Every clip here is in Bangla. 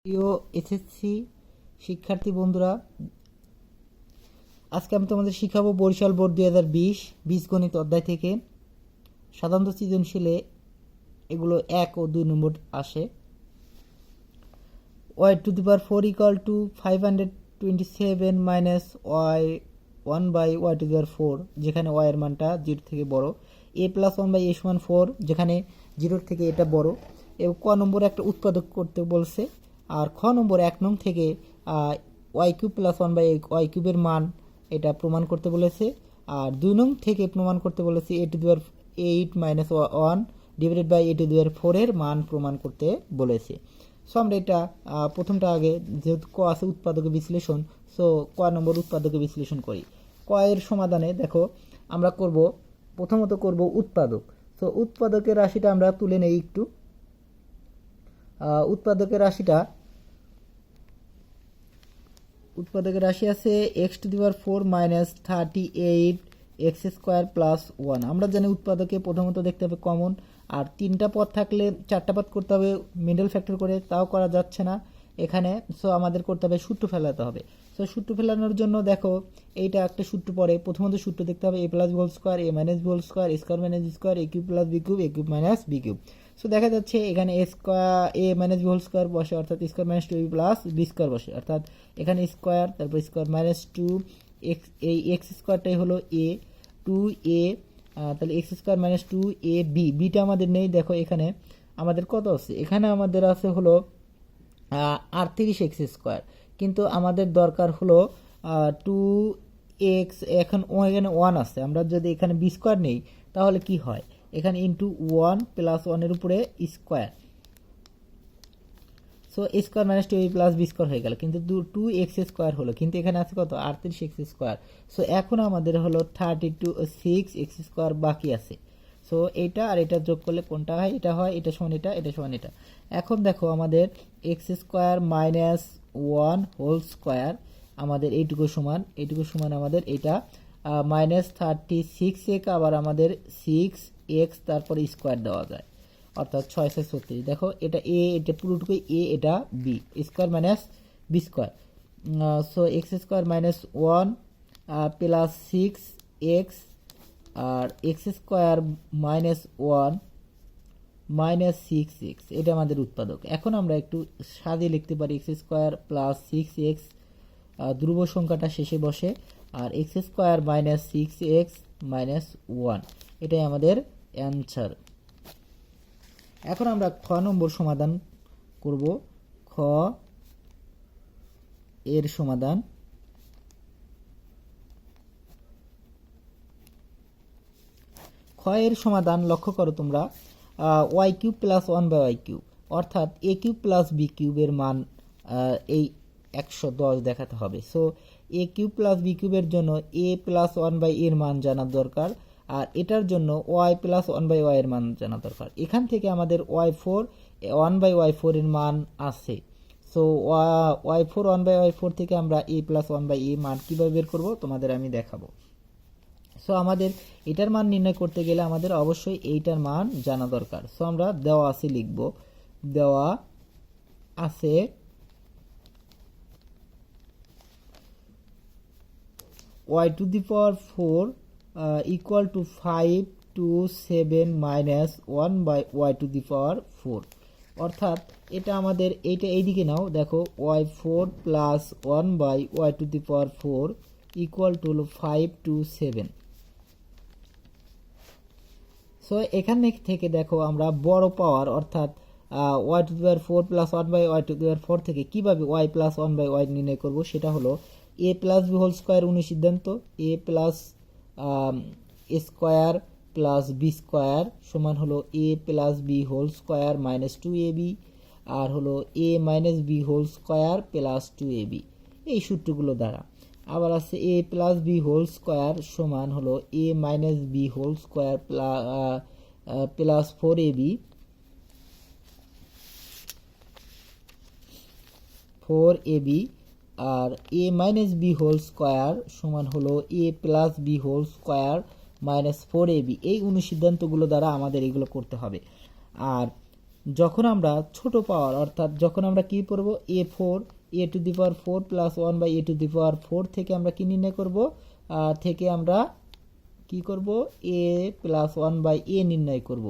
প্রিয় এসএসসি শিক্ষার্থী বন্ধুরা, আজকে আমি তোমাদের শিখাবো বরিশাল বোর্ড 2020 বীজগণিত অধ্যায় থেকে সাধারণত সৃজনশীলে এগুলো 1 ও 2 নম্বর আসে। y⁴ equal to 527 minus y1/y⁴, যেখানে y এর মানটা 0 থেকে বড়, a প্লাস 1/a সমান 4, যেখানে 0 থেকে এটা বড়, এবং ক নম্বরে একটা উৎপাদক করতে বলছে। আর খ নম্বর 1 নং থেকে y³ প্লাস 1/y³ এর মান এটা প্রমাণ করতে বলেছে। আর 2 নং থেকে প্রমাণ করতে বলেছে a⁴ minus 1 divided by a⁴ এর মান প্রমাণ করতে বলেছে। সো আমরা এটা প্রথমটা আগে, যেহেতু ক আছে উৎপাদকে বিশ্লেষণ, সো ক নম্বর উৎপাদকে বিশ্লেষণ করি। ক এর সমাধানে দেখো আমরা প্রথমত করব উৎপাদক। সো উৎপাদকের রাশিটা আমরা তুলে নেই একটু। উৎপাদকের রাশি আছে x⁴ মাইনাস 38 x² প্লাস 1। আমরা জানি উৎপাদকে প্রথমত দেখতে হবে কমন, আর 3টা পদ থাকলে 4টা পদ করতে হবে মিডল ফ্যাক্টর করে, তাও করা যাচ্ছে না এখানে। সো আমাদের করতে হবে সূত্র ফেলাতে হবে। সো সূত্র ফেলানোর জন্য দেখো এইটা একটা সূত্র পড়ে, প্রথমত সূত্র দেখতে হবে a plus B whole square, a minus B whole square, square minus B square, a cube plus B cube, a cube minus B cube. So দেখা যাচ্ছে এখানে a minus B whole square বসে, অর্থাৎ square minus 2a plus B square বসে, অর্থাৎ এখানে স্কোয়ার, তারপর স্কোয়ার মাইনাস 2 এক্স, এই এক্স স্কোয়ারটাই হলো a 2a, তাহলে x² মাইনাস 2ab, বিটা আমাদের নেই। দেখো এখানে আমাদের কত আছে, এখানে আমাদের আছে হলো 38x², কিন্তু আমাদের দরকার হলো 2x। এখানে 1 আছে, আমরা যদি এখানে বি স্কোয়ার নেই তাহলে কি হয়, এখানে ইন্টু 1 প্লাস 1 উপরে square, so square minus 2a plus B square হয়ে গেল, কিন্তু 2x² হলো, কিন্তু এখানে আছে কত 38x²। সো এখন আমাদের হলো 36x² বাকি আছে। সো এইটা আর এটা যোগ করলে কোনটা হয়, এটা হয়, এটা সমান এটা, এটা সমান এটা। এখন দেখো আমাদের x² মাইনাস 1 হোল স্কোয়ার, আমাদের এইটুকু সমান আমাদের এটা মাইনাস 36x, আবার আমাদের 6x তারপর স্কোয়ার দেওয়া যায়, অর্থাৎ 636। দেখো এটা এ, এটা পুরোটুকুই এ, এটা B, square minus B square. So x² minus 1 plus 6x, আর x² মাইনাস 1 মাইনাস 6x, এটা আমাদের উৎপাদক। এখন আমরা একটু সাজিয়ে লিখতে পারি x² প্লাস 6x, ধ্রুব সংখ্যাটা শেষে বসে, আর x² মাইনাস 6x মাইনাস 1, এটাই আমাদের অ্যান্সার। এখন আমরা খ নম্বর সমাধান করব। খ এর সমাধান, লক্ষ্য করো তোমরা, y³ প্লাস 1/y³, অর্থাৎ a³ প্লাস b³ এর মান এই 110 দেখাতে হবে। সো a³ প্লাস b³ এর জন্য a প্লাস 1/a এর মান জানা দরকার, আর এটার জন্য y প্লাস 1/y এর মান জানা দরকার। এখান থেকে আমাদের y4 1/y4 এর মান আছে। সো y4 1/y4 থেকে আমরা a প্লাস 1/a মান কীভাবে বের করব তোমাদের আমি দেখাবো। সো আমাদের এটার মান নির্ণয় করতে গেলে আমাদের অবশ্যই এইটার মান জানা দরকার। সো আমরা দেওয়া আছে লিখব, দেওয়া আছে y⁴ equal to 527 minus 1/y⁴, অর্থাৎ এটা আমাদের, এইটা এইদিকে নাও, দেখো y4 plus 1/y⁴ equal to হলো 527। সো এখান থেকে দেখো আমরা বড় পাওয়ার, অর্থাৎ y⁴ প্লাস 1/y⁴ থেকে কিভাবে y প্লাস 1/y নির্ণয় করব, সেটা হলো a plus B whole square অনুসিদ্ধান্ত, a plus square plus B square সমান হলো a plus B whole square minus 2ab, আর হলো a minus B whole square plus 2ab, এই সূত্রগুলো দ্বারা। আবার আছে a plus B whole square সমান হলো a minus B whole square plus 4ab, আর a minus B whole square সমান হলো a plus B whole square minus 4ab। এই অনুসিদ্ধান্তগুলো দ্বারা আমাদের এগুলো করতে হবে। আর যখন আমরা ছোট পাওয়ার অর্থাৎ যখন আমরা কি করব a4 a⁴ plus 1 by a⁴ থেকে আমরা কি নির্ণয় করব থেকে আমরা কি করব a প্লাস 1 বাই a নির্ণয় করব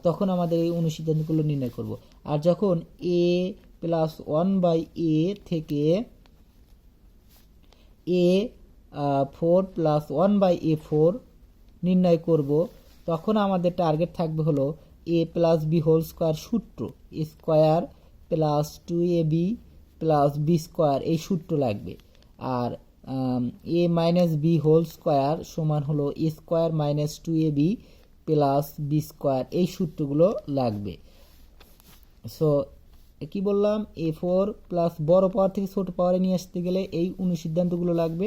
তখন আমাদের এই অনুসিদ্ধান্তগুলো নির্ণয় করব। আর যখন a প্লাস 1 বাই a থেকে a4 প্লাস 1 বাই a4 নির্ণয় করব তখন আমাদের টার্গেট থাকবে হলো a plus B whole square সূত্র square plus 2ab plus B square এই সূত্র লাগবে। আর a minus B whole square সমান হলো a square minus 2ab plus B square এই সূত্রগুলো লাগবে। সো কি বললাম a4 প্লাস বড় পাওয়ার থেকে ছোট পাওয়ারে নিয়ে আসতে গেলে এই অনুসিদ্ধান্তগুলো লাগবে,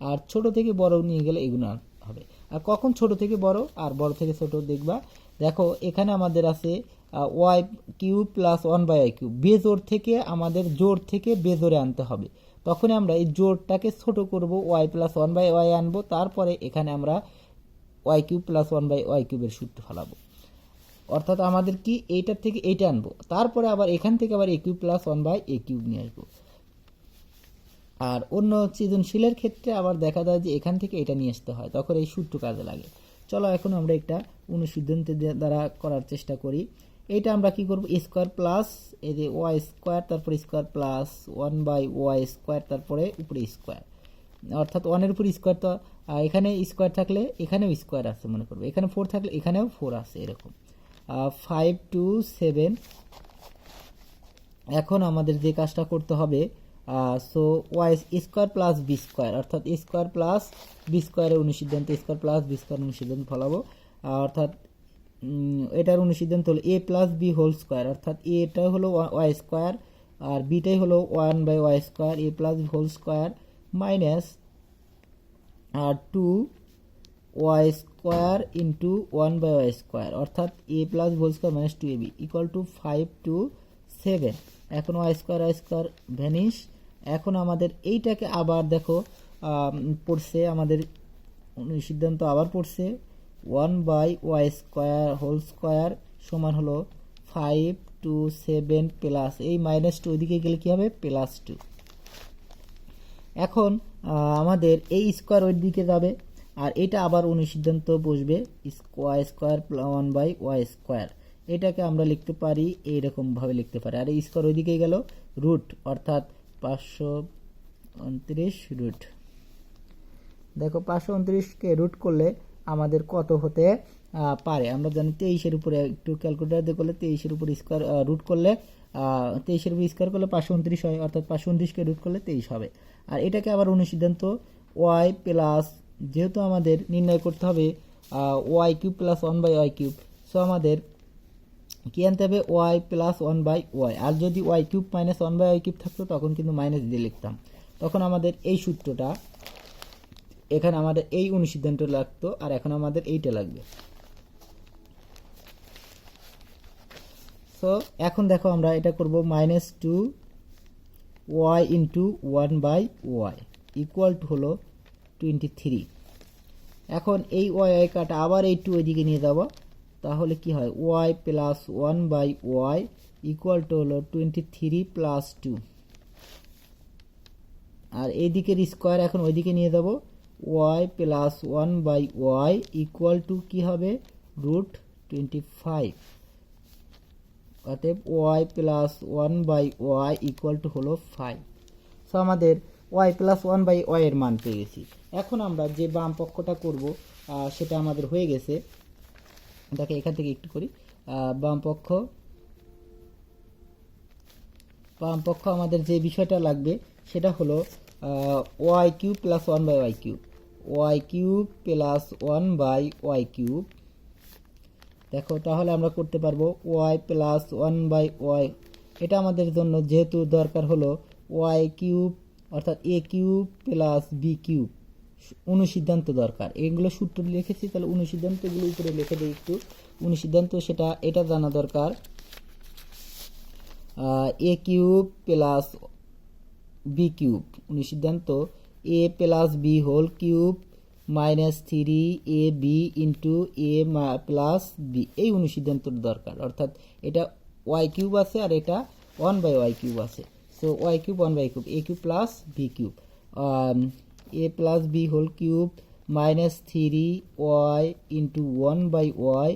আর ছোট থেকে বড় নিয়ে গেলে এগুলো হবে। আর কখন ছোট থেকে বড় আর বড় থেকে ছোট দেখবা, দেখো এখানে আমাদের আছে Y cube plus 1 by Y cube, বেজোড় থেকে আমাদের জোড় থেকে বেজোড়ে আনতে হবে। তখন আমরা এই জোড়টাকে ছোট করব, ওয়াই প্লাস 1 বাই ওয়াই আনবো, তারপরে এখানে আমরা Y cube plus 1 by Y কিউবের সূত্র ফেলাবো। অর্থাৎ আমাদের কি এইটার থেকে এইটা আনবো, তারপরে আবার এখান থেকে আবার A cube plus 1 by A cube নিয়ে আসবো। আর অন্য সৃজনশীলের ক্ষেত্রে আবার দেখা যায় যে এখান থেকে এটা নিয়ে আসতে হয়, তখন এই সূত্র কাজে লাগে। চলো এখন আমরা একটা অনুসিদ্ধান্ত দ্বারা করার চেষ্টা করি। এইটা আমরা কি করব স্কোয়ার প্লাস এই যে ওয়াই স্কোয়ার তারপরে square plus 1 by Y square তারপরে উপরে স্কোয়ার, অর্থাৎ 1 এর উপর স্কোয়ার, তো এখানে স্কোয়ার থাকলে এখানেও স্কোয়ার আছে মনে করবো, এখানে 4 থাকলে এখানেও 4 আছে, এরকম 5 to 7। এখন আমাদের যে কাজটা করতে হবে so Y square plus B square অর্থাৎ স্কোয়ার প্লাস বি স্কোয়ারের অনুসিদ্ধান্ত স্কোয়ার প্লাস বি স্কোয়ার অনুসিদ্ধান্ত ফলাবো। অর্থাৎ এটার অনুসিদ্ধান্ত হলো A plus B whole square, অর্থাৎ এটা হলো ওয়াই স্কোয়ার আর বিটাই হলো 1 by Y square A plus B whole square minus 2 Y square into 1 by Y square, অর্থাৎ A plus whole square minus 2ab equal to 5 to 7। এখন ওয়াই স্কোয়ার ভ্যানিশ। এখন আমাদের এইটাকে আবার দেখো পড়ছে আমাদের সিদ্ধান্ত আবার পড়ছে 1 by Y square whole square সমান হলো 5 to 7 প্লাস এই মাইনাস 2 ওইদিকে গেলে কি হবে প্লাস 2। এখন আমাদের এই স্কোয়ার ওই দিকে যাবে আর এটা আবার অনুসিদ্ধান্ত বসবে Y square 1 by Y square, এটাকে আমরা লিখতে পারি এইরকম ভাবে লিখতে পারি। আর এই স্কোয়ার ওইদিকে গেল রুট অর্থাৎ 529 রুট। দেখো 529কে রুট করলে আমাদের কত হতে পারে, আমরা জানি 23-এর উপরে একটু ক্যালকুলেটর দিয়ে করলে 23-এর উপর স্কোয়ার রুট করলে 23-এর উপর স্কোয়ার করলে 529 হয়, অর্থাৎ 529কে রুট করলে 23 হবে। আর এটাকে আবার অনুসিদ্ধান্ত ওয়াই প্লাস, যেহেতু আমাদের নির্ণয় করতে হবে Y cube plus 1 by Y cube, so আমাদের কি আনতে হবে ওয়াই প্লাস 1 বাই ওয়াই। আর যদি Y cube minus 1 by Y cube থাকতো তখন কিন্তু মাইনাস দিয়ে লিখতাম, তখন আমাদের এই সূত্রটা এখানে আমাদের এই অনুসিদ্ধান্ত লাগতো আর এখন আমাদের এইটা লাগবে। সো এখন দেখো আমরা এটা করব minus 2 Y into 1 by Y equal to হলো 23। এখন এই ওয়াই কাটা আবার এই 2 এদিকে নিয়ে যাব, তাহলে কি হয় Y plus 1 by Y equal to হলো 23 প্লাস 2। আর এই দিকের স্কোয়ার এখন ওইদিকে নিয়ে যাব, Y plus 1 by Y equal to কি হবে রুট 25। অতএব Y plus 1 by Y equal to হলো 5। সো আমাদের ওয়াই প্লাস 1 বাই ওয়াই এর মান পেয়ে গেছি। এখন আমরা যে বাম পক্ষটা করব সেটা আমাদের হয়ে গেছে। দেখে এখান থেকে একটু করি, বাম পক্ষ আমাদের যে বিষয়টা লাগবে সেটা হলো Y cube plus 1 by Y cube, Y cube plus 1 by Y cube. দেখো তাহলে আমরা করতে পারবো ওয়াই প্লাস 1 বাই ওয়াই, এটা আমাদের জন্য যেহেতু দরকার হলো ওয়াই কিউব অর্থাৎ এ কিউব প্লাস বি কিউব অনুসিদ্ধান্ত দরকার, এগুলো সূত্র লিখেছি, তাহলে অনুসিদ্ধান্তগুলো উপরে লিখে দিই একটু। অনুসিদ্ধান্ত সেটা এটা জানা দরকার A cube plus B cube, অনুসিদ্ধান্ত A plus B whole cube minus 3 A B into A plus B, এই অনুসিদ্ধান্তর দরকার। অর্থাৎ এটা ওয়াই কিউব আছে আর এটা 1/y কিউব আছে। So Y cube 1/y cube, a cube plus B cube, a plus B whole cube minus 3y into 1/y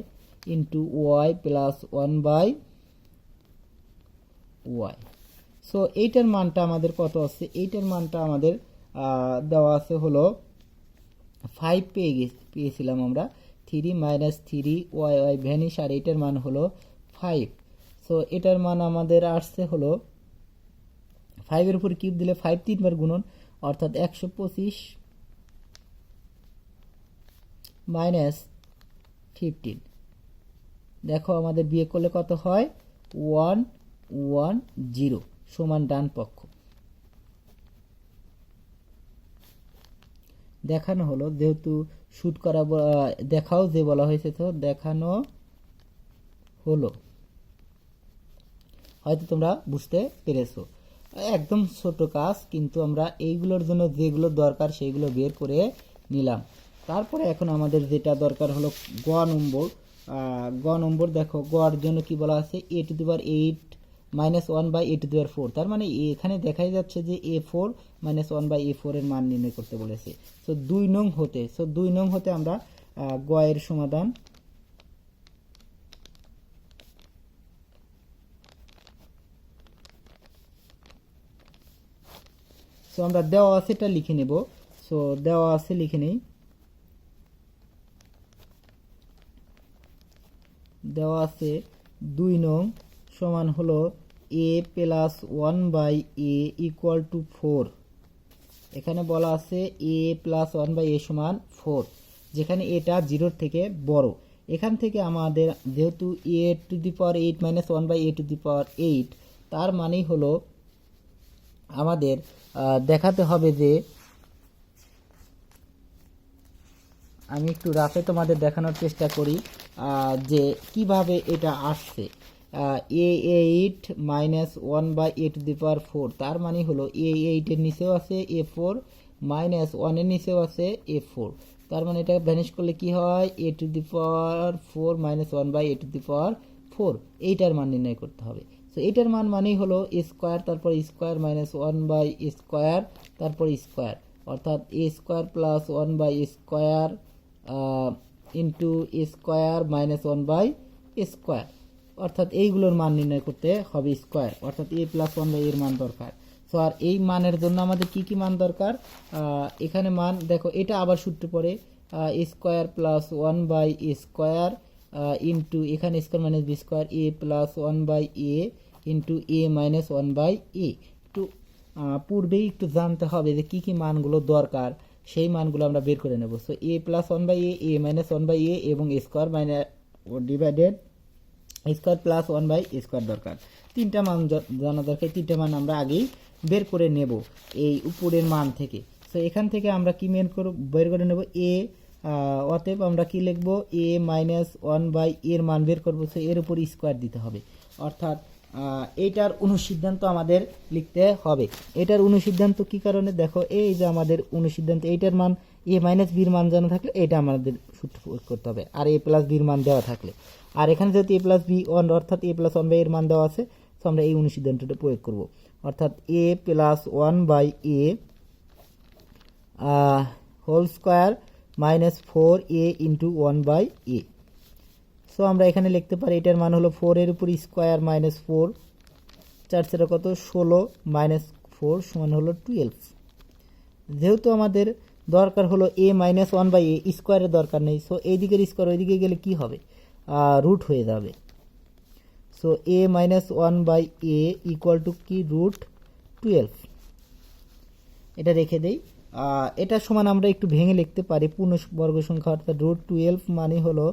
into Y plus 1/y। সো এইটার মানটা আমাদের কত আছে? এইটার মানটা আমাদের দেওয়া আছে হলো 5 পেয়েছিলাম আমরা। 3 মাইনাস 3y ভ্যানিশ, আর এটার মান হলো 5। সো এটার মান আমাদের আসছে হলো 5 এর উপর কিউব দিলে 5 তিনবার গুণন, অর্থাৎ 125 মাইনাস 15। দেখো আমাদের বিয়োগ করলে কত হয়? 110 সমান ডান পক্ষ। দেখানো হলো, যেহেতু শুট করা দেখাও যে বলা হয়েছে, তো দেখানো হলো, হয়তো তোমরা বুঝতে পেরেছো। একদম ছোট কাজ, কিন্তু আমরা এইগুলোর জন্য যেগুলো দরকার সেগুলো বের করে নিলাম। তারপরে এখন আমাদের যেটা দরকার হলো গ নম্বর। দেখো গড় জন্য কি বলা আছে? a⁸ minus 1/a⁴। তার মানে এখানে দেখাই যাচ্ছে যে a4 মাইনাস 1/a4 এর মান নির্ণয় করতে বলেছে। সো 2 নং হতে আমরা গ এর সমাধান সো আমরা দেওয়া আছে এটা লিখে নেব। সো দেওয়া আছে লিখে নেই। দেওয়া আছে 2 নং সমান হলো a plus 1/a equal to 4। এখানে বলা আছে a প্লাস 1/a সমান 4, যেখানে এটা 0 থেকে বড়। এখান থেকে আমাদের যেহেতু a⁸ মাইনাস 1/a⁸, তার মানেই হলো আমাদের দেখাতে হবে যে, আমি একটু রাফে তোমাদের দেখানোর চেষ্টা করি যে কিভাবে এটা আসছে। a8 মাইনাস 1/a⁴, তার মানে হলো a8 এর নিচেও আছে a4 মাইনাস 1 এর নিচেও আছে a4। তার মানে এটা ভ্যানিশ করলে কি হয়? a⁴ মাইনাস 1/a⁴, এইটার মান নির্ণয় করতে হবে। সো এইটার মান মানেই হলো স্কোয়ার, তারপর স্কোয়ার মাইনাস 1/স্কোয়ার, তারপর স্কোয়ার, অর্থাৎ a² plus 1/স্কোয়ার into square minus one by square, অর্থাৎ এইগুলোর মান নির্ণয় করতে হবে স্কোয়ার, অর্থাৎ a প্লাস 1/a এর মান দরকার। সো আর এই মানের জন্য আমাদের কি কি মান দরকার? এখানে মান দেখো, এটা আবার সূত্রে পড়ে স্কোয়ার প্লাস 1/স্কোয়ার ইন্টু এখানে square minus B square, a plus 1/a into a minus 1/a। একটু পূর্বেই একটু জানতে হবে যে কি কি মানগুলো দরকার, সেই মানগুলো আমরা বের করে নেব। So a plus 1/a, a minus 1/a এবং square minus divided square plus one by square দরকার। তিনটা মান জানা দরকার। তিনটা মান আমরা আগেই বের করে নেব এই উপরের মান থেকে। সো এখান থেকে আমরা কি বের করে নেব? a, অতএব আমরা কি লিখব? a মাইনাস 1/a এর মান বের করবো। সো এর উপর স্কোয়ার দিতে হবে, অর্থাৎ এইটার অনুসিদ্ধান্ত আমাদের লিখতে হবে। এটার অনুসিদ্ধান্ত কি কারণে? দেখো এই যে আমাদের অনুসিদ্ধান্ত, এইটার মান a মাইনাস বির মান জানা থাকলে এটা আমাদের সূত্র প্রয়োগ করতে হবে, আর a প্লাস বির মান দেওয়া থাকলে। আর এখানে যেহেতু a প্লাস বি অর্থাৎ a প্লাস 1/a এর মান দেওয়া আছে, তো আমরা এই অনুসিদ্ধান্তটা প্রয়োগ করব, অর্থাৎ a plus 1/a whole square minus 4a into 1/a। So আমরা এখানে লিখতে পারি এটার মান হলো 4 এর উপর স্কোয়ার মাইনাস 4, 4 কত? 16 মাইনাস 4 সমান হলো 12। যেহেতু আমাদের দরকার হলো a মাইনাস 1/a, স্কোয়ারের দরকার নেই। সো এই দিকের স্কোয়ার ওইদিকে গেলে কি হবে? রুট হয়ে যাবে। So a minus 1/a equal to কি? √12। এটা রেখে দেই। এটা সমান আমরা একটু ভেঙে লিখতে পারি পূর্ণবর্গ সংখ্যা, অর্থাৎ √12 মানে হলো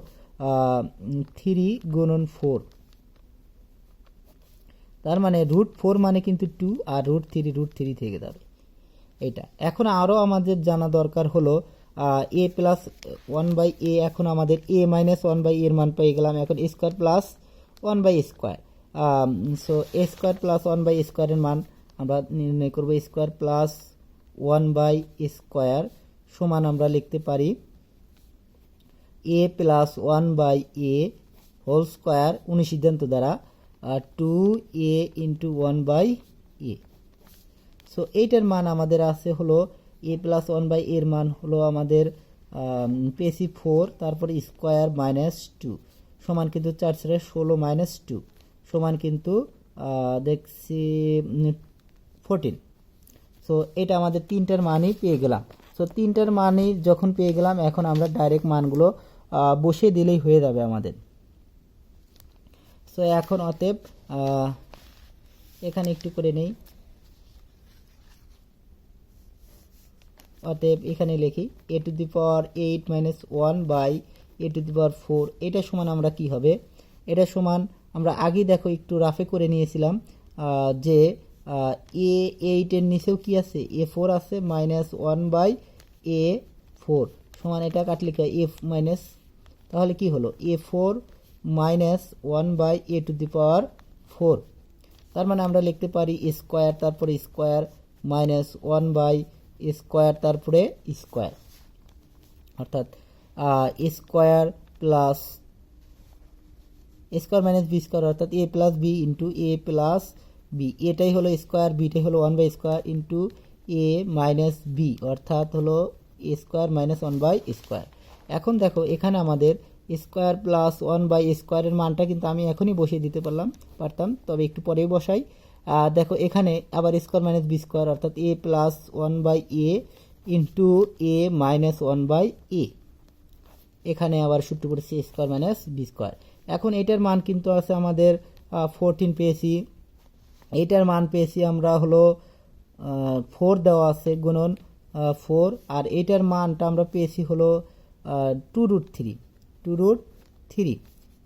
3 গুণন 4। তার মানে √4 মানে কিন্তু 2, আর √3 থেকে যাবে এটা। এখন আরও আমাদের জানা দরকার হলো a প্লাস 1/a। এখন আমাদের a মাইনাস 1/a এর মান পেয়ে গেলাম। এখন square plus one by square, so square plus one by square এর মান আমরা নির্ণয় করবো। স্কোয়ার প্লাস 1/স্কোয়ার সমান আমরা লিখতে পারি a plus 1/a whole square অনুসিদ্ধান্ত দ্বারা 2a ইন্টু 1/a। সো এইটার মান আমাদের আছে হলো a প্লাস 1/a এর মান হলো আমাদের পেয়েছি 4, তারপরে স্কোয়ার মাইনাস 2 সমান কিন্তু 4 × 16 মাইনাস 2 সমান কিন্তু দেখছি 14। সো এটা আমাদের তিনটার মানই পেয়ে গেলাম। সো তিনটার মানই যখন পেয়ে গেলাম, এখন আমরা ডাইরেক্ট মানগুলো বসিয়ে দিলেই হয়ে যাবে আমাদের। সো এখন অতএব এখানে একটু করে নেই, অতএব এখানে লিখি a to the power 8 minus 1/a to the power 4। এটা সমান আমরা কি হবে, এটা সমান আমরা আগেই দেখো একটু রাফে করে নিয়েছিলাম যে a8 এর নিচেও কি আছে, a4 আছে, মাইনাস 1/a4 সমান এটা কাটলে কি a মাইনাস, তাহলে কি হলো a4 minus 1/a to the power 4। তার মানে আমরা লিখতে পারি স্কোয়ার, তারপরে স্কোয়ার মাইনাস 1/স্কোয়ার, তারপরে স্কোয়ার, অর্থাৎ square plus square minus B square, অর্থাৎ a plus B into a plus B. এটাই হলো স্কোয়ার, বিটাই হলো 1/স্কোয়ার ইন্টু a মাইনাস বি, অর্থাৎ হলো a স্কোয়ার মাইনাস 1/স্কোয়ার। এখন দেখো এখানে আমাদের স্কোয়ার প্লাস 1/স্কোয়ারের মানটা কিন্তু আমি এখনই বসিয়ে দিতে পারতাম, তবে একটু পরেই বসাই। দেখো এখানে আবার স্কোয়ার মাইনাস বি স্কোয়ার, অর্থাৎ a plus 1/a into a minus 1/a। এখানে আবার সূত্র পড়েছে স্কোয়ার মাইনাস বি স্কোয়ার। এখন এটার মান কিন্তু আছে আমাদের 14 পেয়েছি, এইটার মান পেয়েছি আমরা হলো 4 দেওয়া আছে গুণন 4, আর এইটার মানটা আমরা পেয়েছি হলো 2√3।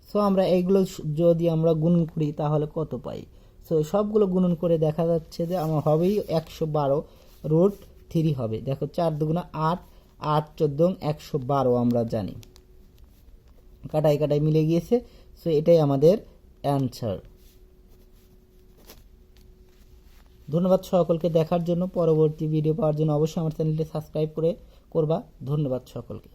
সো আমরা এইগুলো যদি আমরা গুণন করি তাহলে কত পাই? সো সবগুলো গুণন করে দেখা যাচ্ছে যে আমার হবেই 112√3 হবে। দেখো 4 দুগুণা 8, 8 14 112 আমরা জানি, কাটাই কাটাই মিলে গিয়েছে। সো এটাই আমাদের অ্যান্সার। ধন্যবাদ সকলকে দেখার জন্য। পরবর্তী ভিডিও পাওয়ার জন্য অবশ্যই আমার চ্যানেলটি সাবস্ক্রাইব করবা। ধন্যবাদ সকলকে।